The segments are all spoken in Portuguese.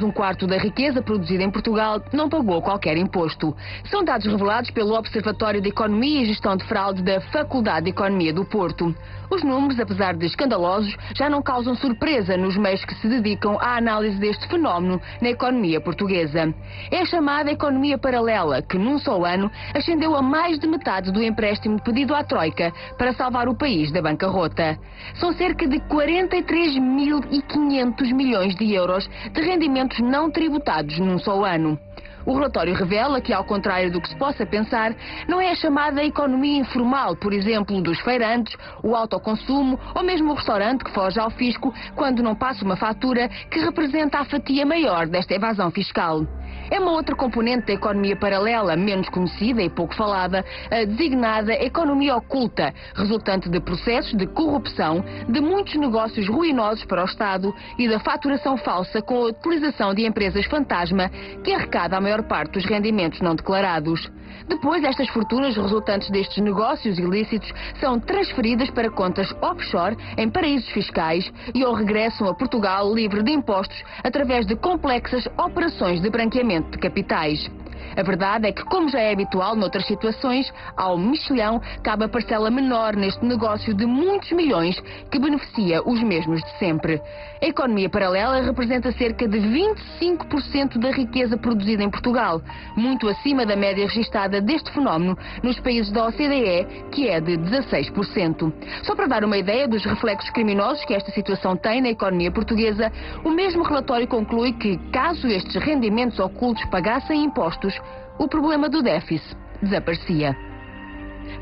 Um quarto da riqueza produzida em Portugal não pagou qualquer imposto. São dados revelados pelo Observatório de Economia e Gestão de Fraude da Faculdade de Economia do Porto. Os números, apesar de escandalosos, já não causam surpresa nos meios que se dedicam à análise deste fenómeno na economia portuguesa. É a chamada economia paralela, que num só ano ascendeu a mais de metade do empréstimo pedido à Troika para salvar o país da bancarrota. São cerca de 43.500 milhões de euros de rendimentos não tributados num só ano. O relatório revela que, ao contrário do que se possa pensar, não é a chamada economia informal, por exemplo, dos feirantes, o autoconsumo ou mesmo o restaurante que foge ao fisco quando não passa uma fatura, que representa a fatia maior desta evasão fiscal. É uma outra componente da economia paralela, menos conhecida e pouco falada, a designada economia oculta, resultante de processos de corrupção, de muitos negócios ruinosos para o Estado e da faturação falsa com a utilização de empresas fantasma que arrecada a maior parte dos rendimentos não declarados. Depois, estas fortunas resultantes destes negócios ilícitos são transferidas para contas offshore em paraísos fiscais e ou regressam a Portugal livre de impostos através de complexas operações de branqueamento de capitais. A verdade é que, como já é habitual noutras situações, ao mexilhão cabe a parcela menor neste negócio de muitos milhões que beneficia os mesmos de sempre. A economia paralela representa cerca de 25% da riqueza produzida em Portugal, muito acima da média registada deste fenómeno nos países da OCDE, que é de 16%. Só para dar uma ideia dos reflexos criminosos que esta situação tem na economia portuguesa, o mesmo relatório conclui que, caso estes rendimentos ocultos pagassem impostos, o problema do déficit desaparecia.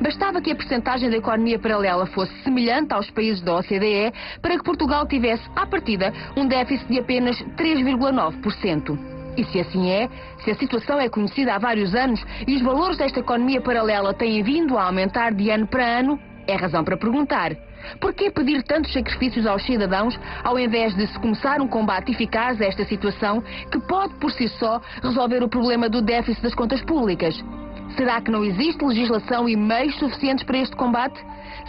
Bastava que a percentagem da economia paralela fosse semelhante aos países da OCDE para que Portugal tivesse, à partida, um déficit de apenas 3,9%. E se assim é, se a situação é conhecida há vários anos e os valores desta economia paralela têm vindo a aumentar de ano para ano, é razão para perguntar: por que pedir tantos sacrifícios aos cidadãos ao invés de se começar um combate eficaz a esta situação que pode por si só resolver o problema do déficit das contas públicas? Será que não existe legislação e meios suficientes para este combate?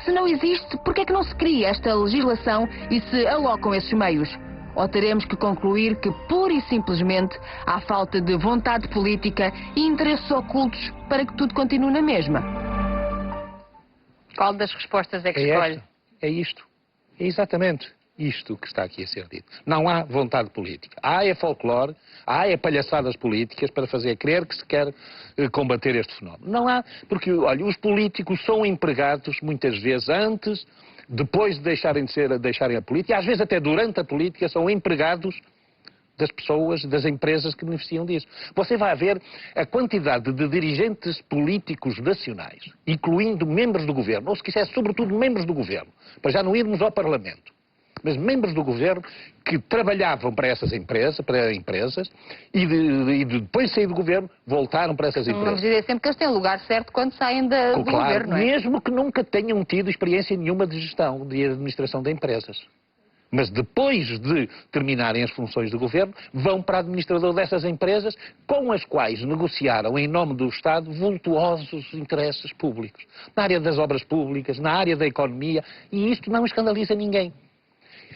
Se não existe, por que é que não se cria esta legislação e se alocam esses meios? Ou teremos que concluir que, pura e simplesmente, há falta de vontade política e interesses ocultos para que tudo continue na mesma? Qual das respostas é que escolhe? É isto. É exatamente isto que está aqui a ser dito. Não há vontade política. Há é folclore, há é palhaçadas políticas para fazer crer que se quer combater este fenómeno. Não há, porque, olha, os políticos são empregados muitas vezes antes, depois de deixarem a política, e às vezes até durante a política são empregados das pessoas, das empresas que beneficiam disso. Você vai ver a quantidade de dirigentes políticos nacionais, incluindo membros do governo, ou se quiser, sobretudo membros do governo, para já não irmos ao Parlamento, mas membros do governo que trabalhavam para essas empresas, e depois de sair do governo, voltaram para essas empresas. Vamos dizer sempre que eles têm lugar certo quando saem do governo, não é? Mesmo que nunca tenham tido experiência nenhuma de gestão, de administração de empresas. Mas depois de terminarem as funções do governo, vão para administrador dessas empresas com as quais negociaram em nome do Estado vultuosos interesses públicos. Na área das obras públicas, na área da economia, e isto não escandaliza ninguém.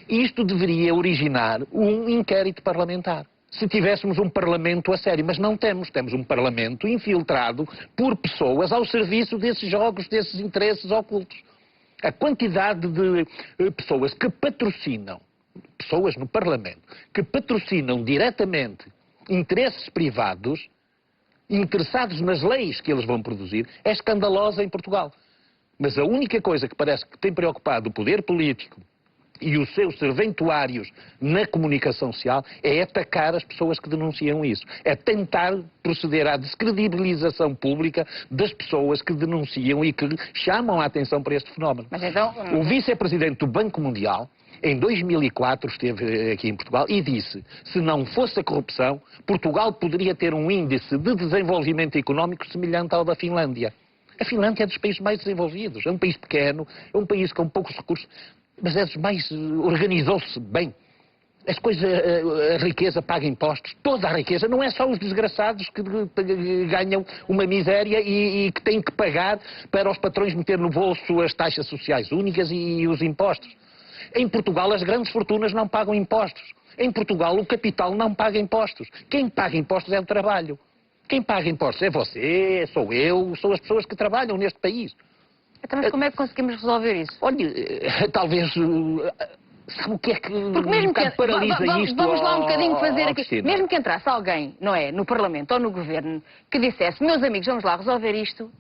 Isto deveria originar um inquérito parlamentar. Se tivéssemos um parlamento a sério, mas não temos. Temos um parlamento infiltrado por pessoas ao serviço desses jogos, desses interesses ocultos. A quantidade de pessoas que patrocinam, pessoas no Parlamento, que patrocinam diretamente interesses privados, interessados nas leis que eles vão produzir, é escandalosa em Portugal. Mas a única coisa que parece que tem preocupado o poder político e os seus serventuários na comunicação social é atacar as pessoas que denunciam isso. É tentar proceder à descredibilização pública das pessoas que denunciam e que chamam a atenção para este fenómeno. Mas então... O vice-presidente do Banco Mundial, em 2004, esteve aqui em Portugal e disse: se não fosse a corrupção, Portugal poderia ter um índice de desenvolvimento económico semelhante ao da Finlândia. A Finlândia é dos países mais desenvolvidos. É um país pequeno, é um país com poucos recursos, mas é dos mais... organizou-se bem. As coisas, a riqueza paga impostos, toda a riqueza, não é só os desgraçados que ganham uma miséria e que têm que pagar para os patrões meter no bolso as taxas sociais únicas e os impostos. Em Portugal as grandes fortunas não pagam impostos. Em Portugal o capital não paga impostos. Quem paga impostos é o trabalho. Quem paga impostos é você, sou eu, são as pessoas que trabalham neste país. Então, mas como é que conseguimos resolver isso? Olha, talvez... Sabe o que é que Porque mesmo que paralisa isto? Vamos lá um bocadinho fazer aqui. Cristina. Mesmo que entrasse alguém, não é, no Parlamento ou no Governo, que dissesse, meus amigos, vamos lá resolver isto,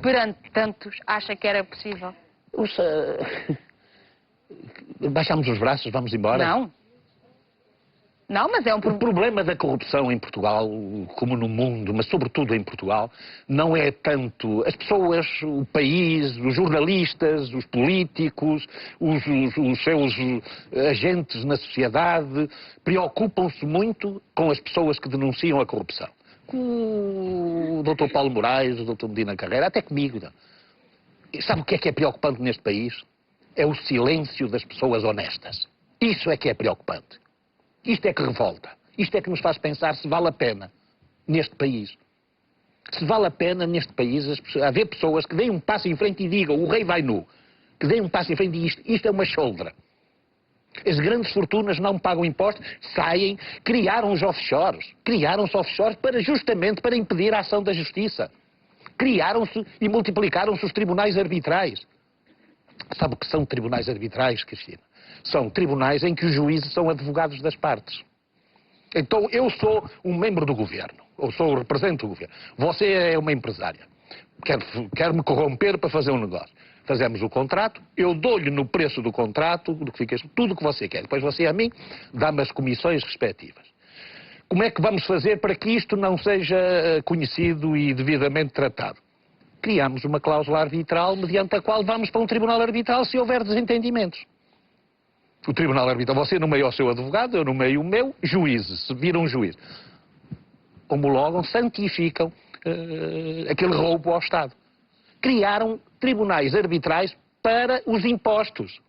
perante tantos, acha que era possível? Baixamos os braços, vamos embora? Não. Não, mas é um O problema da corrupção em Portugal, como no mundo, mas sobretudo em Portugal, não é tanto as pessoas, o país, os jornalistas, os políticos, os seus agentes na sociedade, preocupam-se muito com as pessoas que denunciam a corrupção. O Dr. Paulo Moraes, o Dr. Medina Carreira, até comigo. Não. E sabe o que é preocupante neste país? É o silêncio das pessoas honestas. Isso é que é preocupante. Isto é que revolta. Isto é que nos faz pensar se vale a pena neste país. Se vale a pena neste país haver pessoas que deem um passo em frente e digam o rei vai nu. Que deem um passo em frente e isto é uma choldra. As grandes fortunas não pagam impostos, saem, criaram os offshores. Criaram-se offshores justamente para impedir a ação da justiça. Criaram-se e multiplicaram-se os tribunais arbitrais. Sabe o que são tribunais arbitrais, Cristina? São tribunais em que os juízes são advogados das partes. Então, eu sou um membro do governo, ou sou o representante do governo. Você é uma empresária. Quer me corromper para fazer um negócio. Fazemos o contrato, eu dou-lhe no preço do contrato, do que fica, tudo o que você quer. Depois você a mim dá-me as comissões respectivas. Como é que vamos fazer para que isto não seja conhecido e devidamente tratado? Criamos uma cláusula arbitral mediante a qual vamos para um tribunal arbitral se houver desentendimentos. O tribunal arbitral, você nomeia o seu advogado, eu nomeio o meu, juízes, se viram juízes. Homologam, santificam aquele roubo ao Estado. Criaram tribunais arbitrais para os impostos.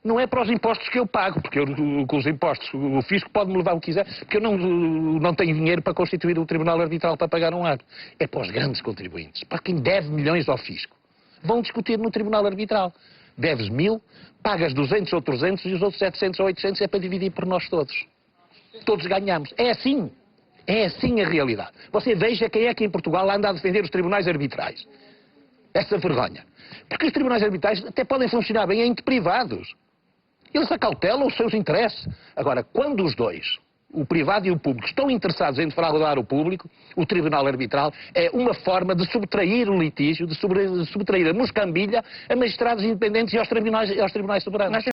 Não é para os impostos que eu pago, porque com os impostos, o fisco pode-me levar o que quiser, porque eu não tenho dinheiro para constituir o tribunal arbitral para pagar um ato. É para os grandes contribuintes, para quem deve milhões ao fisco. Vão discutir no tribunal arbitral. Deves 1000, pagas 200 ou 300 e os outros 700 ou 800 é para dividir por nós todos. Todos ganhamos. É assim. É assim a realidade. Você veja quem é que em Portugal anda a defender os tribunais arbitrais. Essa vergonha. Porque os tribunais arbitrais até podem funcionar bem em privados. Eles acautelam os seus interesses. Agora, quando os dois, o privado e o público, estão interessados em defraudar o público, o tribunal arbitral é uma forma de subtrair o litígio, de subtrair a moscambilha a magistrados independentes e aos tribunais soberanos.